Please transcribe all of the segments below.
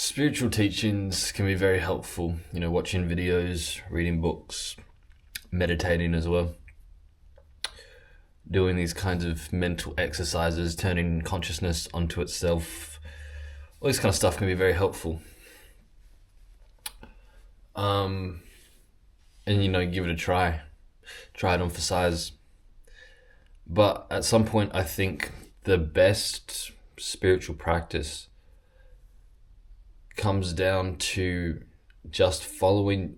Spiritual teachings can be very helpful, watching videos, reading books, meditating as well. Doing these kinds of mental exercises, turning consciousness onto itself, all this kind of stuff can be very helpful. And give it a try. Try it on for size. But at some point, I think the best spiritual practice comes down to just following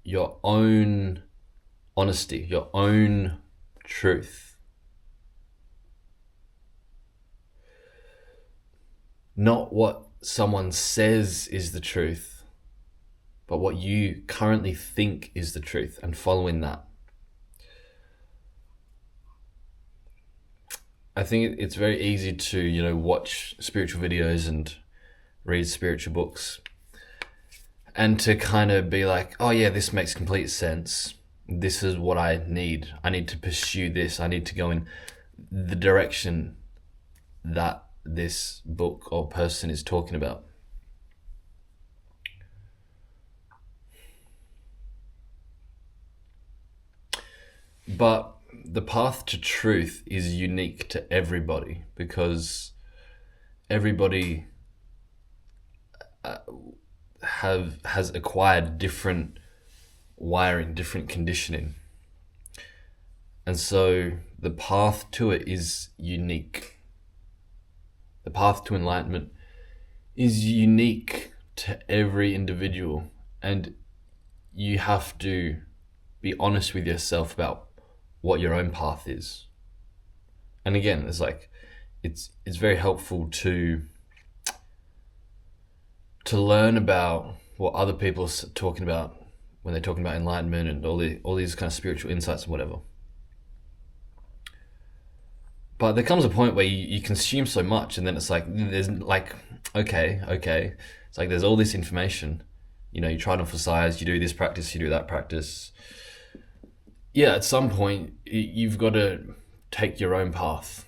your own honesty, your own truth. Not what someone says is the truth, but what you currently think is the truth, and following that. I think it's very easy to, watch spiritual videos and read spiritual books and to kind of be like, oh yeah, this makes complete sense. This is what I need. I need to pursue this. I need to go in the direction that this book or person is talking about. But the path to truth is unique to everybody, because everybody has acquired different wiring, different conditioning. And so the path to it is unique. The path to enlightenment is unique to every individual, and you have to be honest with yourself about what your own path is. And again, it's very helpful to learn about what other people are talking about when they're talking about enlightenment and all these kind of spiritual insights and whatever. But there comes a point where you consume so much, and then it's like, there's like, okay. It's like there's all this information. You try to emphasize, you do this practice, you do that practice. Yeah, at some point, you've got to take your own path.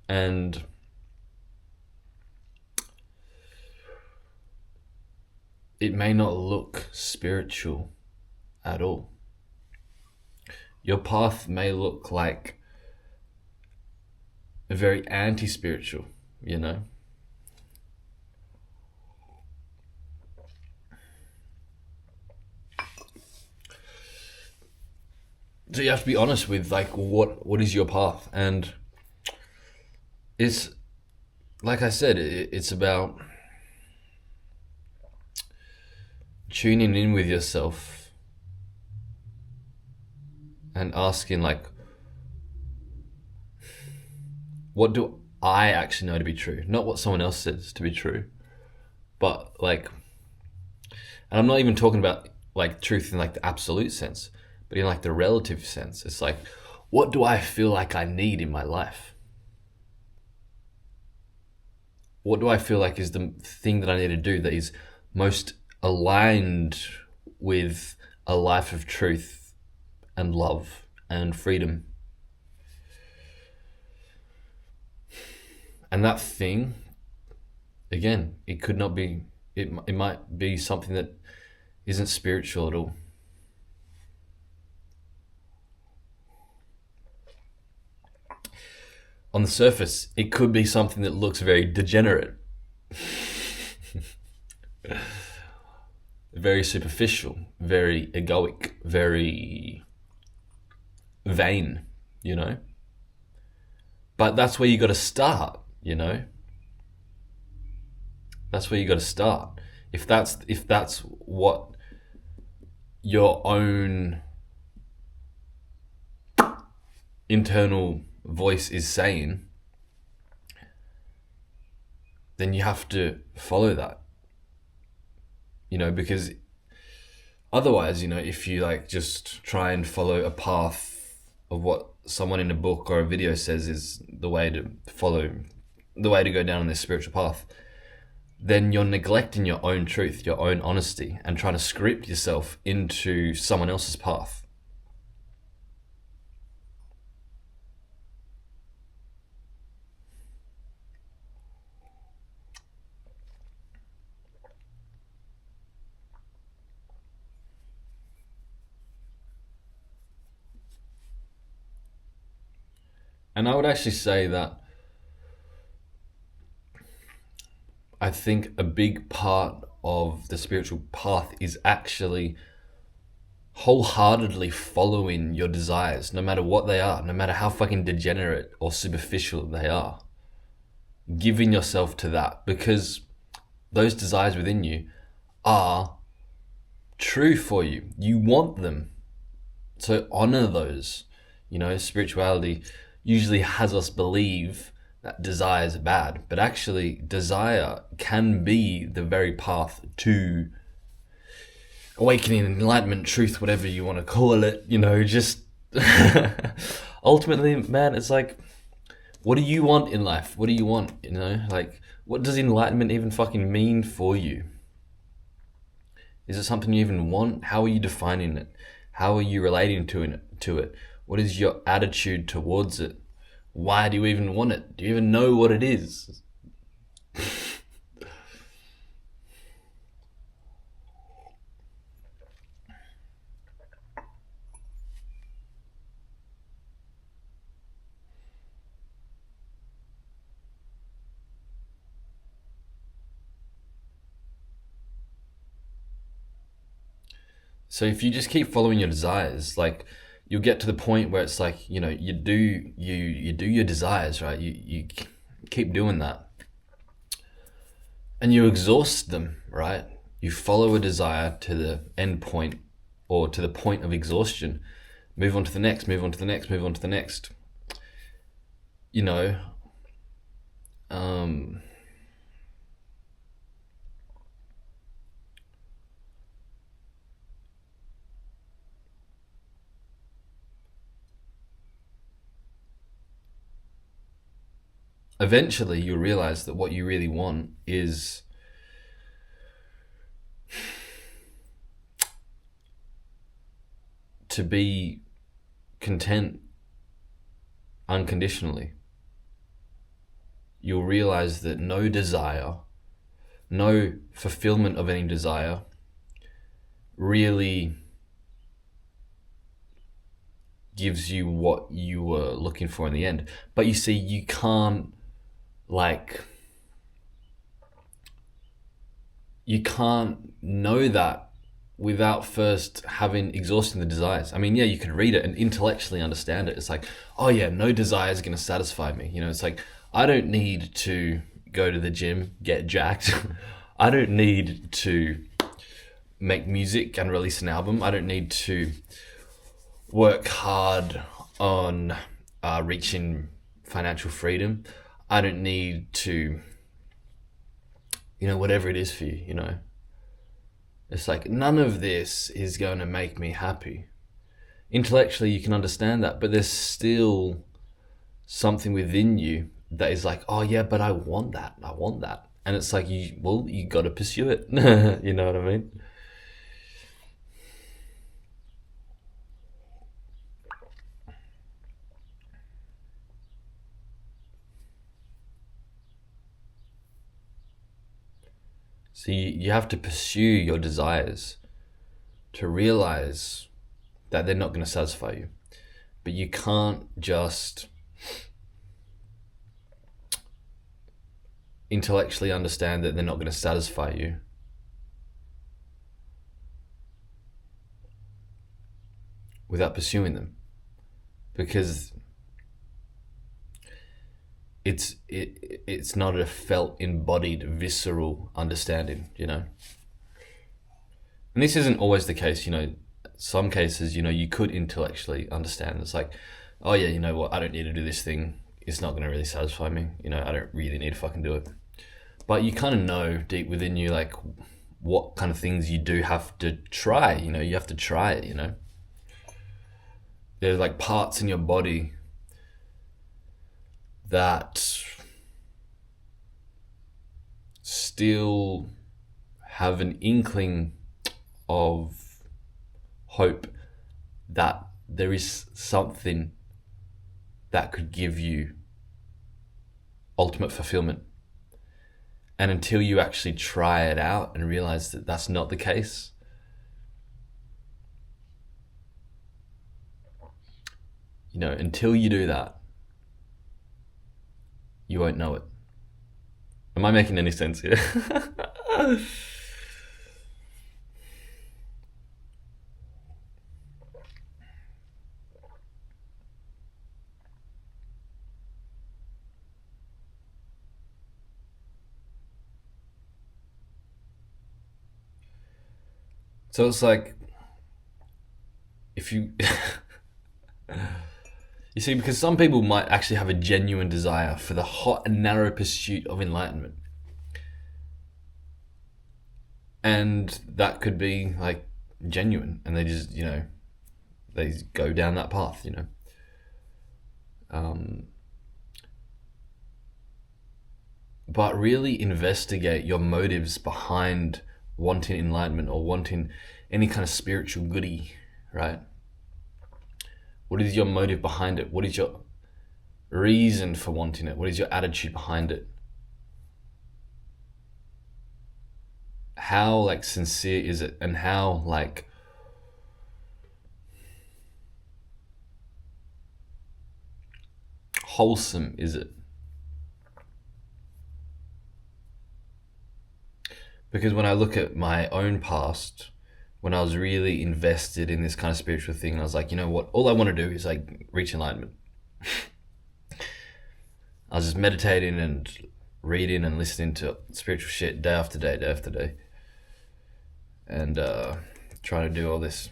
And it may not look spiritual at all. Your path may look like very anti-spiritual, So you have to be honest with what is your path. And it's, like I said, it's about tuning in with yourself and asking, what do I actually know to be true? Not what someone else says to be true, but and I'm not even talking about truth in the absolute sense, but in the relative sense. It's what do I feel like I need in my life? What do I feel like is the thing that I need to do that is most aligned with a life of truth and love and freedom? And that thing, again, it could not be, it might be something that isn't spiritual at all. On the surface, it could be something that looks very degenerate, very superficial, very egoic, very vain, But that's where you got to start, That's where you got to start. If that's what your own internal voice is saying, then you have to follow that. Because otherwise, if you just try and follow a path of what someone in a book or a video says is the way to follow, the way to go down on this spiritual path, then you're neglecting your own truth, your own honesty, and trying to script yourself into someone else's path. And I would actually say that I think a big part of the spiritual path is actually wholeheartedly following your desires, no matter what they are, no matter how fucking degenerate or superficial they are. Giving yourself to that, because those desires within you are true for you. You want them. So honor those. Spirituality usually has us believe that desire is bad, but actually, desire can be the very path to awakening, enlightenment, truth, whatever you want to call it. Just ultimately, man, it's like, what do you want in life? What do you want? Like, what does enlightenment even fucking mean for you? Is it something you even want? How are you defining it? How are you relating to it? What is your attitude towards it? Why do you even want it? Do you even know what it is? So if you just keep following your desires, like, you'll get to the point where it's like, you do your desires, right? You keep doing that, and you exhaust them, right? You follow a desire to the end point, or to the point of exhaustion. Move on to the next, move on to the next, move on to the next. You know, um, eventually you'll realize that what you really want is to be content unconditionally. You'll realize that no desire, no fulfillment of any desire really gives you what you were looking for in the end. But you see, you can't, like, you can't know that without first having exhausting the desires. I mean, yeah, you could read it and intellectually understand it. It's like, oh yeah, no desire is going to satisfy me. It's like, I don't need to go to the gym, get jacked. I don't need to make music and release an album. I don't need to work hard on reaching financial freedom. I don't need to, whatever it is for you. It's like, none of this is going to make me happy. Intellectually, you can understand that, but there's still something within you that is like, oh yeah, but I want that. I want that. And it's like, you got to pursue it. You know what I mean? So you have to pursue your desires to realize that they're not going to satisfy you. But you can't just intellectually understand that they're not going to satisfy you without pursuing them, because it's not a felt, embodied, visceral understanding. And this isn't always the case. Some cases, you could intellectually understand. It's like, oh yeah, you know what, I don't need to do this thing, it's not going to really satisfy me. I don't really need to fucking do it. But you kind of know deep within you, like, what kind of things you do have to try. You have to try it. There's like parts in your body that still have an inkling of hope that there is something that could give you ultimate fulfillment. And until you actually try it out and realize that that's not the case, until you do that, you won't know it. Am I making any sense here? So it's like, if you you see, because some people might actually have a genuine desire for the hot and narrow pursuit of enlightenment, and that could be like genuine, and they just, they go down that path, but really investigate your motives behind wanting enlightenment or wanting any kind of spiritual goodie, right? What is your motive behind it? What is your reason for wanting it? What is your attitude behind it? How like sincere is it, and how like wholesome is it? Because when I look at my own past, when I was really invested in this kind of spiritual thing, I was like, you know what? All I want to do is like reach enlightenment. I was just meditating and reading and listening to spiritual shit day after day, day after day, and trying to do all this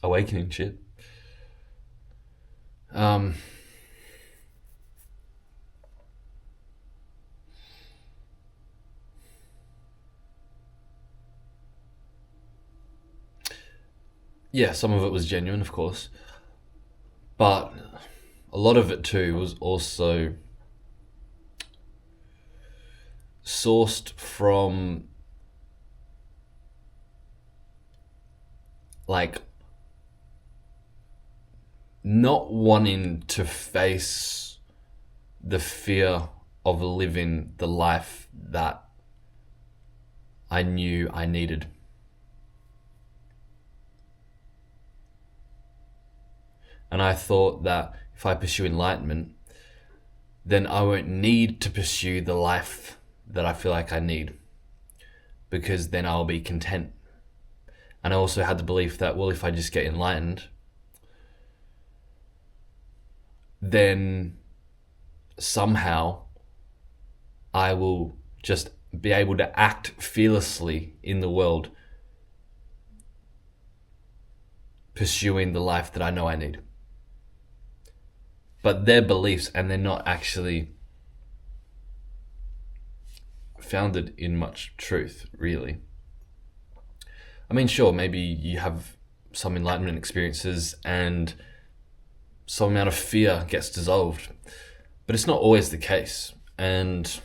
awakening shit. Yeah, some of it was genuine, of course, but a lot of it too was also sourced from like not wanting to face the fear of living the life that I knew I needed. And I thought that if I pursue enlightenment, then I won't need to pursue the life that I feel like I need, because then I'll be content. And I also had the belief that, well, if I just get enlightened, then somehow I will just be able to act fearlessly in the world, pursuing the life that I know I need. But their beliefs, and they're not actually founded in much truth, really. I mean, sure, maybe you have some enlightenment experiences and some amount of fear gets dissolved, but it's not always the case. And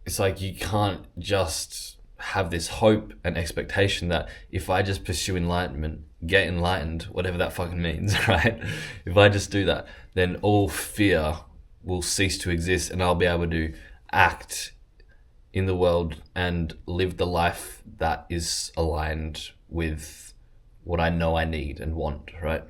it's like you can't just have this hope and expectation that if I just pursue enlightenment, get enlightened, whatever that fucking means, right? If I just do that, then all fear will cease to exist, and I'll be able to act in the world and live the life that is aligned with what I know I need and want, right?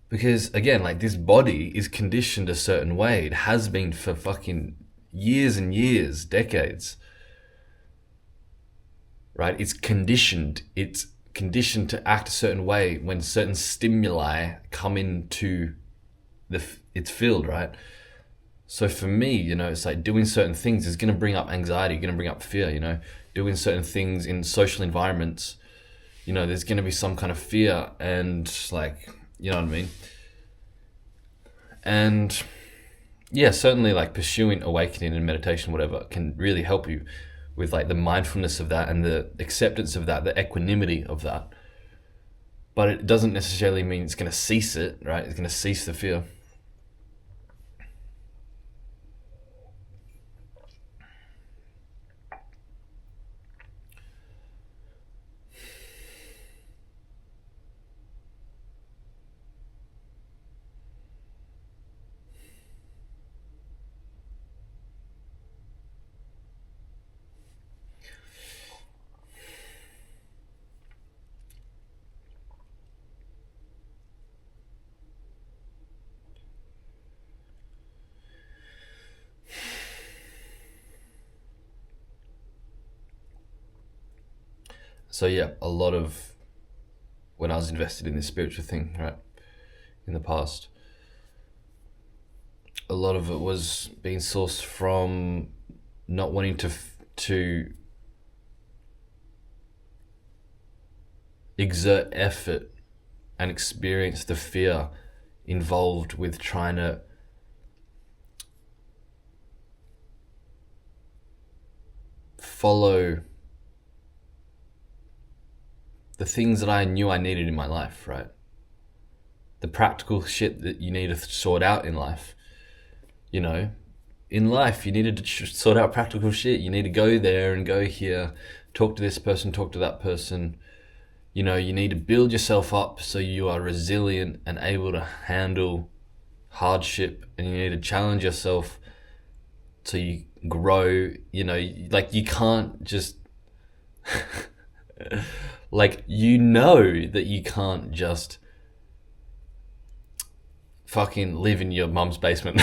Because again, like, this body is conditioned a certain way. It has been for fucking years and years, decades, right? It's conditioned. It's conditioned to act a certain way when certain stimuli come into its field, right? So for me, it's like doing certain things is going to bring up anxiety, going to bring up fear, doing certain things in social environments, there's going to be some kind of fear, and like, you know what I mean? And yeah, certainly like pursuing awakening and meditation, whatever, can really help you with like the mindfulness of that and the acceptance of that, the equanimity of that. But it doesn't necessarily mean it's going to cease it, right? It's going to cease the fear. So yeah, a lot of when I was invested in this spiritual thing, right, in the past, a lot of it was being sourced from not wanting to exert effort and experience the fear involved with trying to follow the things that I knew I needed in my life, right? The practical shit that you need to sort out in life. You know, in life, you needed to sort out practical shit. You need to go there and go here, talk to this person, talk to that person. You know, you need to build yourself up so you are resilient and able to handle hardship, and you need to challenge yourself so you grow. You know, like you can't just like, you know that you can't just fucking live in your mum's basement,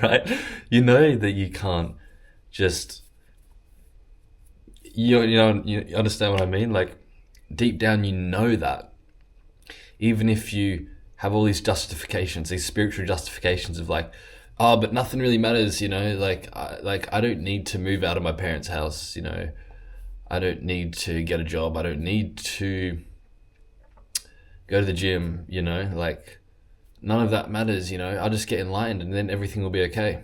right? You know that you can't just, you understand what I mean? Like, deep down, you know that. Even if you have all these justifications, these spiritual justifications of like, oh, but nothing really matters, you know, like I don't need to move out of my parents' house, you know, I don't need to get a job, I don't need to go to the gym, you know, like none of that matters, you know, I'll just get enlightened and then everything will be okay.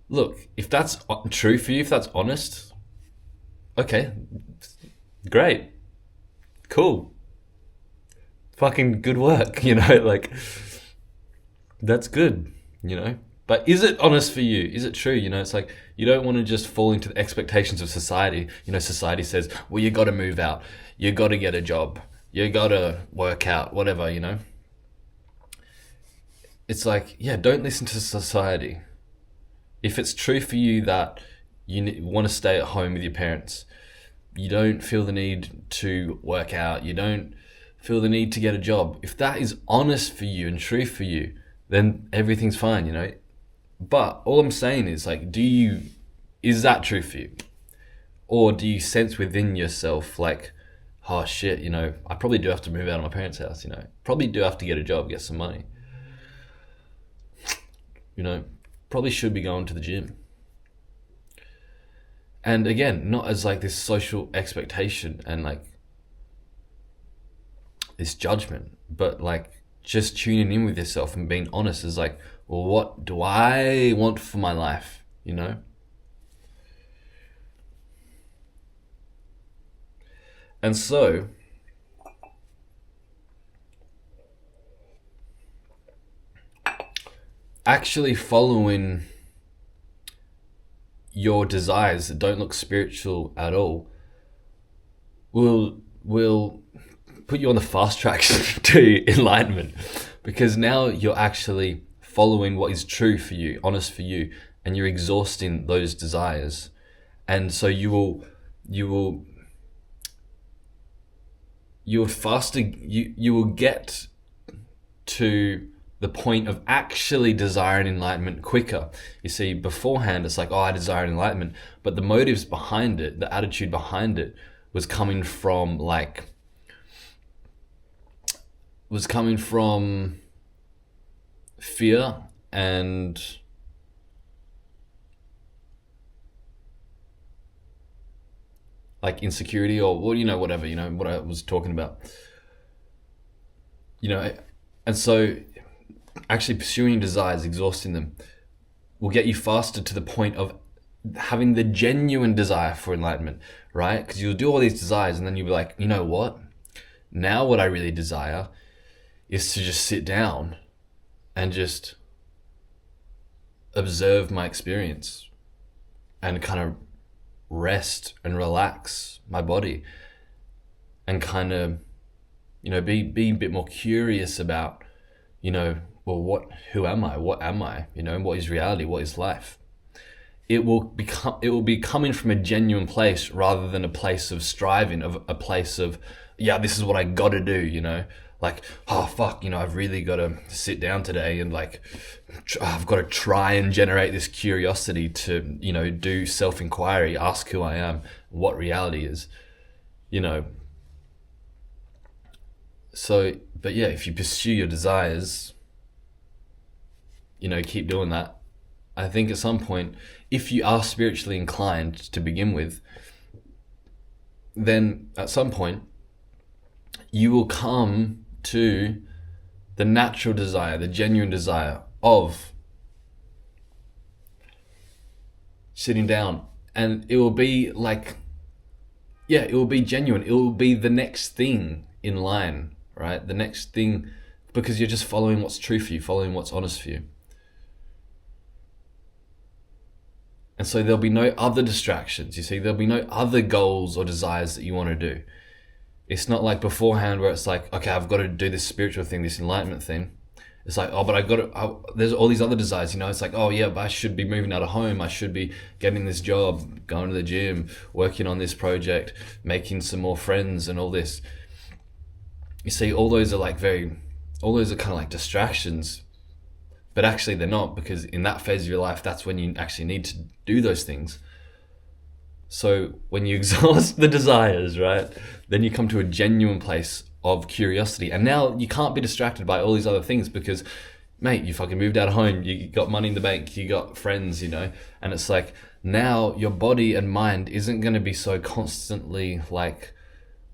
Look, if that's true for you, if that's honest, okay, great, cool, fucking good work, you know, like that's good, you know. But is it honest for you? Is it true? You know, it's like you don't want to just fall into the expectations of society. You know, society says, well, you got to move out, you got to get a job, you got to work out, whatever, you know. It's like, yeah, don't listen to society. If it's true for you that you want to stay at home with your parents, you don't feel the need to work out, you don't feel the need to get a job. If that is honest for you and true for you, then everything's fine, you know. But all I'm saying is, like, is that true for you? Or do you sense within yourself, like, oh shit, you know, I probably do have to move out of my parents' house, you know, probably do have to get a job, get some money, you know, probably should be going to the gym. And again, not as like this social expectation and like this judgment, but like just tuning in with yourself and being honest is like, well, what do I want for my life, you know? And so, actually following your desires that don't look spiritual at all will put you on the fast track to enlightenment, because now you're actually following what is true for you, honest for you, and you're exhausting those desires. And so you will get to the point of actually desiring enlightenment quicker. You see, beforehand it's like, oh, I desire enlightenment, but the motives behind it, the attitude behind it was coming from fear and like insecurity, or well, you know, whatever, you know, what I was talking about, you know. And so actually pursuing desires, exhausting them, will get you faster to the point of having the genuine desire for enlightenment, right? Because you'll do all these desires and then you'll be like, you know what? Now what I really desire is to just sit down and just observe my experience and kind of rest and relax my body and kind of, you know, be a bit more curious about, you know, well, who am I? What am I? You know, what is reality? What is life? It will be coming from a genuine place rather than a place of striving, of a place of, yeah, this is what I got to do, you know, like, oh fuck, I've really got to sit down today and like I've got to try and generate this curiosity to do self-inquiry, ask who I am, what reality is, so, but yeah, if you pursue your desires, keep doing that. I think at some point, if you are spiritually inclined to begin with, then at some point you will come to the natural desire, the genuine desire of sitting down, and it will be like, yeah, it will be genuine. It will be the next thing in line, right? The next thing, because you're just following what's true for you, following what's honest for you. And so there'll be no other distractions. You see, there'll be no other goals or desires that you want to do. It's not like beforehand where it's like, okay, I've got to do this spiritual thing, this enlightenment thing. It's like, oh, but there's all these other desires, It's like, oh yeah, but I should be moving out of home. I should be getting this job, going to the gym, working on this project, making some more friends and all this. You see, all those are kind of like distractions, but actually they're not, because in that phase of your life, that's when you actually need to do those things. So when you exhaust the desires, right, then you come to a genuine place of curiosity. And now you can't be distracted by all these other things because, mate, you fucking moved out of home, you got money in the bank, you got friends, and it's like, now your body and mind isn't going to be so constantly like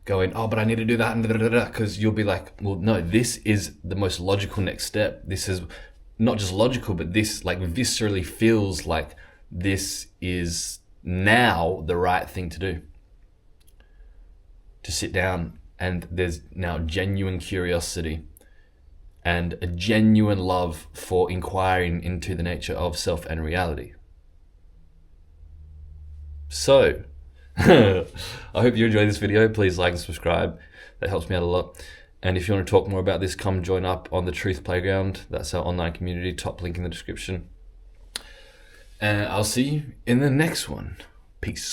going, oh, but I need to do that, and because you'll be like, well, no, this is the most logical next step. This is not just logical, but this like viscerally feels like this is now the right thing to do. To sit down, and there's now genuine curiosity and a genuine love for inquiring into the nature of self and reality. So, I hope you enjoyed this video. Please like and subscribe. That helps me out a lot. And if you want to talk more about this, come join up on the Truth Playground. That's our online community, top link in the description. And I'll see you in the next one. Peace.